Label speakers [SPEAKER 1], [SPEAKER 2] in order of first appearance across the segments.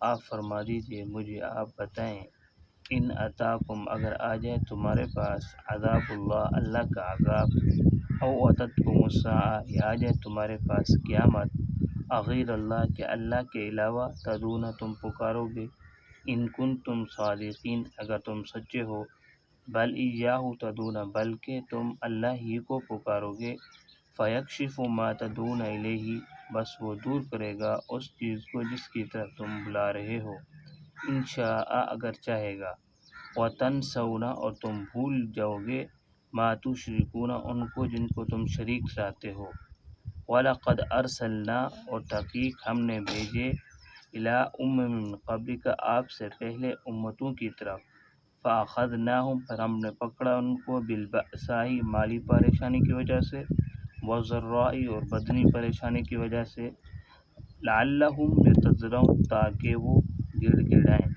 [SPEAKER 1] آپ فرما دیجئے مجھے، آپ بتائیں، ان اتاکم اگر آ جائے تمہارے پاس عذاب اللہ، اللہ کا عذاب، او اتتکم الساعہ یا آ جائے تمہارے پاس قیامت، اغیر اللہ کہ اللہ کے علاوہ تدعون تم پکارو گے، ان کنتم صادقین اگر تم سچے ہو، بل ایاہ تدعون بلکہ تم اللہ ہی کو پکارو گے، فیکشف ما تدعون الیہ بس وہ دور کرے گا اس چیز کو جس کی طرف تم بلا رہے ہو، انشاء اگر چاہے گا، وتنسون اور تم بھول جاؤ گے، ما تشرکون ان کو جن کو تم شریک ٹھہراتے ہو، وَلَقَدْ أَرْسَلْنَا اور تحقیق ہم نے بھیجے إِلَىٰ أُمَمٍ مِّن قَبْلِكَ آپ سے پہلے امتوں کی طرف، فَأَخَذْنَاهُمْ پر ہم نے پکڑا ان کو بِالْبَأْسَاءِ مالی پریشانی کی وجہ سے، وَالضَّرَّاءِ اور بدنی پریشانی کی وجہ سے، لَعَلَّهُمْ يَتَضَّرَّعُونَ تاکہ وہ گڑ گڑائیں،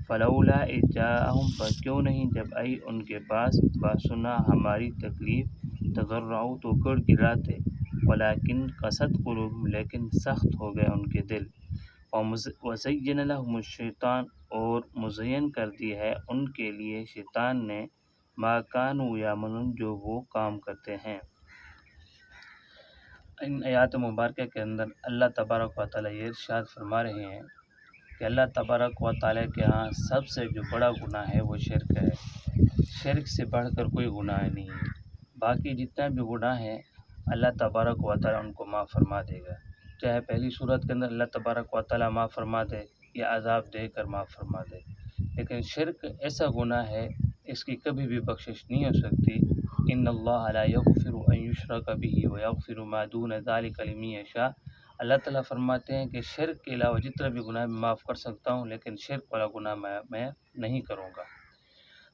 [SPEAKER 1] فَلَوْلَا إِذْ جَاءَهُمْ پر کیوں نہیں جب آئی ان کے پاس باسنا ہماری تکلیف، تضرعوا تو گڑ گڑاتے، ولیکن قست قلوبہم لیکن سخت ہو گئے ان کے دل، وزین لہم الشیطان اور مزین کر دی ہے ان کے لیے شیطان نے، ما کانوا یعملون جو وہ کام کرتے ہیں۔ ان آیات مبارکہ کے اندر اللہ تبارک و تعالیٰ یہ ارشاد فرما رہے ہیں کہ اللہ تبارک و تعالیٰ کے ہاں سب سے جو بڑا گناہ ہے وہ شرک ہے، شرک سے بڑھ کر کوئی گناہ نہیں ہے، باقی جتنا بھی گناہ ہے اللہ تبارک و تعالیٰ ان کو معاف فرما دے گا، چاہے پہلی صورت کے اندر اللہ تبارک و تعالیٰ معاف فرما دے یا عذاب دے کر معاف فرما دے، لیکن شرک ایسا گناہ ہے اس کی کبھی بھی بخشش نہیں ہو سکتی، ان اللہ لا یغفر ان یشرک بہ ویغفر ما دون ذلک لمن یشاء، اللہ تعالیٰ فرماتے ہیں کہ شرک کے علاوہ جتنا بھی گناہ میں معاف کر سکتا ہوں لیکن شرک والا گناہ میں نہیں کروں گا۔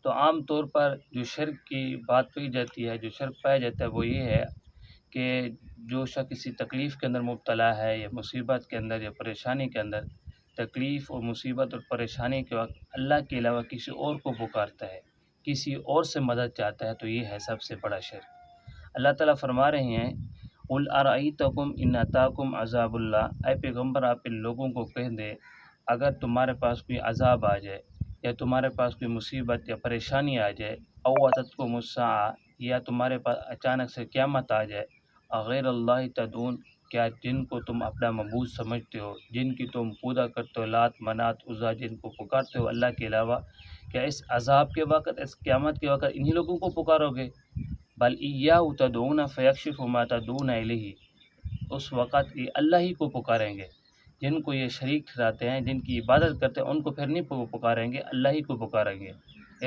[SPEAKER 1] تو عام طور پر جو شرک کی بات کہی جاتی ہے، جو شرک پایا جاتا ہے وہ یہ ہے کہ جو شخص کسی تکلیف کے اندر مبتلا ہے یا مصیبت کے اندر یا پریشانی کے اندر، تکلیف اور مصیبت اور پریشانی کے وقت اللہ کے علاوہ کسی اور کو پکارتا ہے، کسی اور سے مدد چاہتا ہے، تو یہ ہے سب سے بڑا شرک۔ اللہ تعالیٰ فرما رہے ہیں قُلْ أَرَأَيْتَكُمْ إِنْ أَتَاكُمْ عَذَابُ اللَّهِ، اے پیغمبر آپ ان لوگوں کو کہہ دے اگر تمہارے پاس کوئی عذاب آ جائے یا تمہارے پاس کوئی مصیبت یا پریشانی آ جائے، او اتتکم الساعہ یا تمہارے پاس اچانک سے قیامت آ جائے، اغیر اللہ تدعون کیا جن کو تم اپنا معبود سمجھتے ہو، جن کی تم پوجا کرتے ہو، لات منات عزا جن کو پکارتے ہو اللہ کے علاوہ، کیا اس عذاب کے وقت اس قیامت کے وقت انہی لوگوں کو پکارو گے؟ بل ایاہ تدعون فیکشف ما تدعون الیہ، اس وقت یہ اللہ ہی کو پکاریں گے، جن کو یہ شریک ٹھہراتے ہیں، جن کی عبادت کرتے ہیں ان کو پھر نہیں پکاریں گے، اللہ ہی کو پکاریں گے۔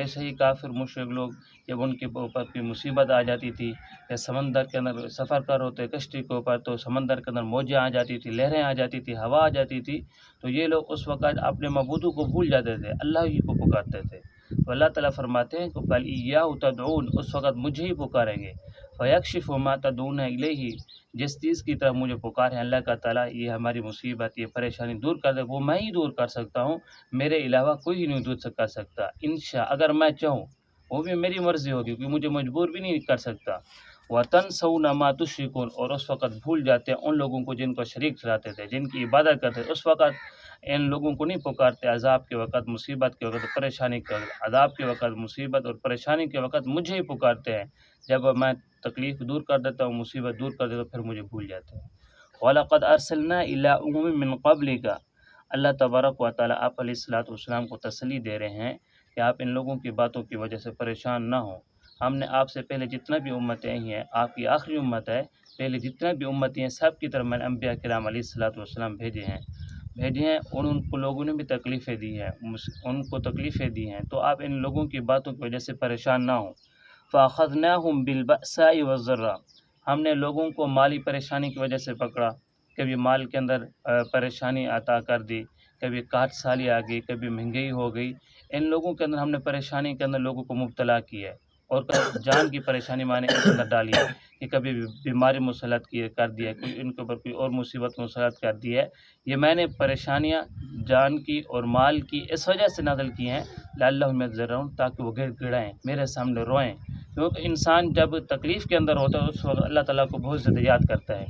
[SPEAKER 1] ایسے ہی کافر مشرک لوگ جب ان کے اوپر کوئی مصیبت آ جاتی تھی یا سمندر کے اندر سفر کر ہوتے کشتی کے اوپر تو سمندر کے اندر موجیں آ جاتی تھی، لہریں آ جاتی تھی، ہوا آ جاتی تھی، تو یہ لوگ اس وقت اپنے معبودوں کو بھول جاتے تھے، اللہ ہی کو پکارتے تھے، تو اللہ تعالیٰ فرماتے ہیں کہ بل ایاہ تدعون اس وقت مجھے ہی پکاریں گے، فیکشف ما تدعون الیہ جس چیز کی طرف مجھے پکارے اللہ کا تعالیٰ یہ ہماری مصیبت یہ پریشانی دور کر دے، وہ میں ہی دور کر سکتا ہوں، میرے علاوہ کوئی نہیں دور کر سکتا، انشاء اگر میں چاہوں، وہ بھی میری مرضی ہوگی کیونکہ مجھے مجبور بھی نہیں کر سکتا، وَتَنْسَوْنَ مَا تُشْرِكُونَ اور اس وقت بھول جاتے ہیں ان لوگوں کو جن کو شریک ٹھہراتے تھے، جن کی عبادت کرتے تھے، اس وقت ان لوگوں کو نہیں پکارتے، عذاب کے وقت، مصیبت کے وقت، پریشانی کے وقت، عذاب کے وقت، مصیبت اور پریشانی کے وقت مجھے ہی پکارتے ہیں، جب میں تکلیف دور کر دیتا ہوں، مصیبت دور کر دیتا ہوں، پھر مجھے بھول جاتے ہیں۔ وَلَقَدْ أَرْسَلْنَا إِلَىٰ أُمَمٍ مِّن قَبْلِكَ اللہ تبارک و تعالیٰ آپ علیہ الصلوۃ والسلام کو تسلی دے رہے ہیں کہ آپ ان لوگوں کی باتوں کی وجہ سے پریشان نہ ہوں، ہم نے آپ سے پہلے جتنا بھی امتیں آئی ہیں، آپ کی آخری امت ہے، پہلے جتنا بھی امتیں ہیں سب کی طرف میں نے انبیاء کرام علیہ الصلوۃ والسلام بھیجے ہیں، ان کو لوگوں نے بھی تکلیفیں دی ہیں، ان کو تکلیفیں دی ہیں، تو آپ ان لوگوں کی باتوں کی وجہ سے پریشان نہ ہوں۔ فَأَخَذْنَاهُمْ بِالْبَأْسَاءِ وَالضَّرَّاءِ ہم نے لوگوں کو مالی پریشانی کی وجہ سے پکڑا، کبھی مال کے اندر پریشانی عطا کر دی، کبھی کاٹ سالی آ گئی، کبھی مہنگائی ہو گئی، ان لوگوں کے اندر ہم نے پریشانی کے اندر لوگوں کو مبتلا کیا ہے، اور جان کی پریشانی میں نے ان کے اندر ڈالی ہے کہ کبھی بیماری مسلط کر دیا ہے، کوئی ان کے اوپر کوئی اور مصیبت مسلط کر دی ہے، یہ میں نے پریشانیاں جان کی اور مال کی اس وجہ سے نازل کی ہیں لعلہم یتضرعون تاکہ وہ گڑ گڑائیں میرے سامنے روئیں، کیونکہ انسان جب تکلیف کے اندر ہوتا ہے اس وقت اللہ تعالیٰ کو بہت زیادہ یاد کرتا ہے،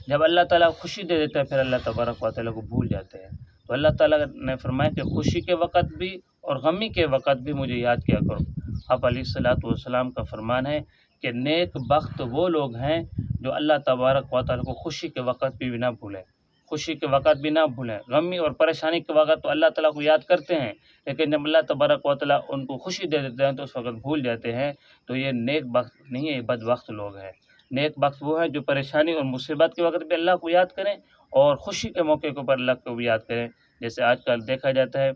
[SPEAKER 1] جب اللہ تعالیٰ خوشی دے دیتا ہے پھر اللہ تبارک و تعالیٰ کو بھول جاتے ہیں، تو اللہ تعالیٰ نے فرمایا کہ خوشی کے وقت بھی اور غمی کے وقت بھی مجھے یاد کیا کرو۔ آپ علیہ الصلوۃ والسلام کا فرمان ہے کہ نیک بخت وہ لوگ ہیں جو اللہ تبارک و تعالیٰ کو خوشی کے وقت بھی نہ بھولیں، خوشی کے وقت بھی نہ بھولیں۔ غمی اور پریشانی کے وقت تو اللہ تعالیٰ کو یاد کرتے ہیں، لیکن جب اللہ تبارک و تعالیٰ ان کو خوشی دے دیتے ہیں تو اس وقت بھول جاتے ہیں۔ تو یہ نیک بخت نہیں ہے، یہ بد بخت لوگ ہیں۔ نیک بخت وہ ہیں جو پریشانی اور مصیبت کے وقت بھی اللہ کو یاد کریں اور خوشی کے موقع کے اوپر اللہ کو بھی یاد کریں۔ جیسے آج کل دیکھا جاتا ہے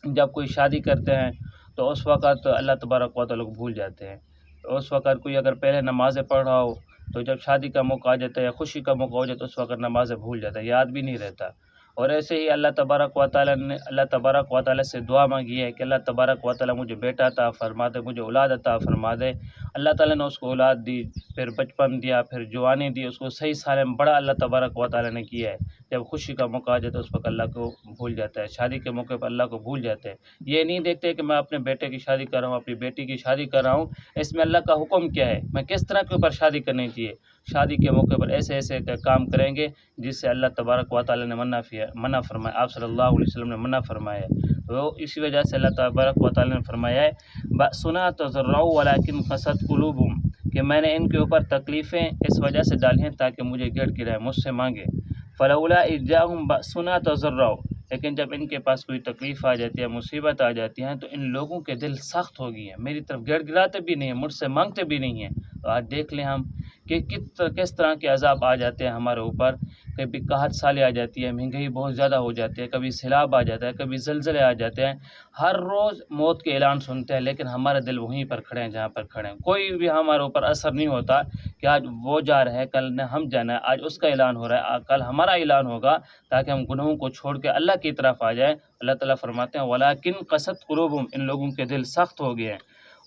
[SPEAKER 1] جب کوئی شادی کرتے ہیں تو اس وقت اللہ تبارک و تعالیٰ کو بھول جاتے ہیں۔ تو اس وقت کوئی اگر پہلے نمازیں پڑھ رہا ہو تو جب شادی کا موقع آ جاتا ہے یا خوشی کا موقع ہو جاتا ہے اس وقت نمازیں بھول جاتا ہے، یاد بھی نہیں رہتا۔ اور ایسے ہی اللہ تبارک و تعالیٰ سے دعا مانگی ہے کہ اللہ تبارک و تعالیٰ مجھے بیٹا عطا فرما دے، مجھے اولاد عطا فرما دے۔ اللہ تعالیٰ نے اس کو اولاد دی، پھر بچپن دیا، پھر جوانی دی، اس کو صحیح سالم بڑا اللہ تبارک و تعالیٰ نے کیا ہے۔ جب خوشی کا موقع آ جاتا ہے اس وقت اللہ کو بھول جاتا ہے، شادی کے موقع پر اللہ کو بھول جاتے ہیں۔ یہ نہیں دیکھتے کہ میں اپنے بیٹے کی شادی کر رہا ہوں، اپنی بیٹی کی شادی کر رہا ہوں، اس میں اللہ کا حکم کیا ہے، میں کس طرح کے اوپر شادی کرنی چاہیے۔ شادی کے موقع پر ایسے ایسے کام کریں گے جس سے اللہ تبارک و تعالیٰ نے منع فرمایا، آپ صلی اللہ علیہ وسلم نے منع فرمایا ہے۔ تو اسی وجہ سے اللہ تبارک و تعالیٰ نے فرمایا ہے سنا تضرعوا ولکن قست قلوبہم، کہ میں نے ان کے اوپر تکلیفیں اس وجہ سے ڈالی ہیں تاکہ مجھے گڑ گرائے، مجھ سے مانگے۔ فلولا اذ جاءہم بأسنا تضرعوا، لیکن جب ان کے پاس کوئی تکلیف آ جاتی ہے، مصیبت آ جاتی ہے تو ان لوگوں کے دل سخت ہو گئی ہیں، میری طرف گڑ گراتے بھی نہیں ہیں، مجھ سے مانگتے بھی نہیں ہیں۔ تو آج دیکھ لیں ہم کہ کس طرح کے عذاب آ جاتے ہیں ہمارے اوپر، کبھی قحط سالی آ جاتی ہے، مہنگائی بہت زیادہ ہو جاتی ہے، کبھی سیلاب آ جاتا ہے، کبھی زلزلے آ جاتے ہیں، ہر روز موت کے اعلان سنتے ہیں، لیکن ہمارے دل وہیں پر کھڑے ہیں جہاں پر کھڑے ہیں، کوئی بھی ہمارے اوپر اثر نہیں ہوتا کہ آج وہ جا رہا ہے، کل نے ہم جانا ہے، آج اس کا اعلان ہو رہا ہے، کل ہمارا اعلان ہوگا، تاکہ ہم گناہوں کو چھوڑ کے اللہ کی طرف آ جائیں۔ اللہ تعالیٰ فرماتے ہیں وَلَٰكِن قَسَتْ قُلُوبُهُمْ، ان لوگوں کے دل سخت ہو گئے ہیں۔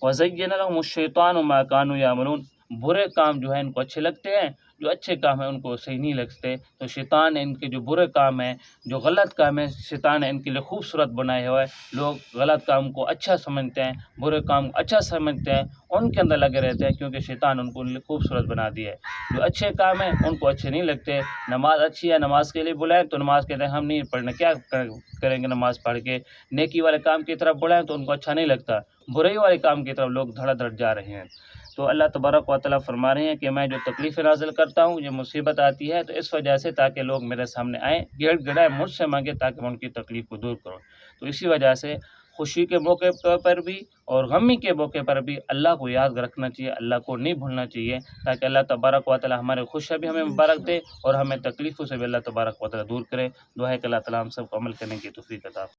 [SPEAKER 1] وَزَيَّنَ لَهُمُ الشَّيْطَانُ مَا كَانُوا يَعْمَلُونَ، برے کام جو ہیں ان کو اچھے لگتے ہیں، جو اچھے کام ہیں ان کو صحیح نہیں لگتے۔ تو شیطان نے ان کے جو برے کام ہیں، جو غلط کام ہیں، شیطان نے ان کے لیے خوبصورت بنائے ہوئے، لوگ غلط کام کو اچھا سمجھتے ہیں، برے کام کو اچھا سمجھتے ہیں، ان کے اندر لگے رہتے ہیں، کیونکہ شیطان ان کو خوبصورت بنا دیا ہے۔ جو اچھے کام ہیں ان کو اچھے نہیں لگتے۔ نماز اچھی ہے، نماز کے لیے بلائیں تو نماز کہتے ہیں ہم نہیں پڑھنا، کیا کریں گے نماز پڑھ کے۔ نیکی والے کام کی طرف بلائیں تو ان کو اچھا نہیں لگتا، برائی والے کام کی طرف لوگ دھڑا دھڑ جا رہے ہیں۔ تو اللہ تبارک و تعالیٰ فرما رہے ہیں کہ میں جو تکلیفیں نازل کرتا ہوں، یہ مصیبت آتی ہے تو اس وجہ سے تاکہ لوگ میرے سامنے آئیں، گڑ گڑائیں، مجھ سے مانگے تاکہ میں ان کی تکلیف کو دور کروں۔ تو اسی وجہ سے خوشی کے موقع پر بھی اور غمی کے موقع پر بھی اللہ کو یاد رکھنا چاہیے، اللہ کو نہیں بھولنا چاہیے، تاکہ اللہ تبارک و تعالیٰ ہمارے خوشیاں بھی ہمیں مبارک دے اور ہمیں تکلیفوں سے بھی اللہ تبارک و تعالیٰ دور کرے۔ دعا ہے کہ اللہ تعالیٰ ہم سب کو عمل کرنے کی توفیق عطا فرمائے۔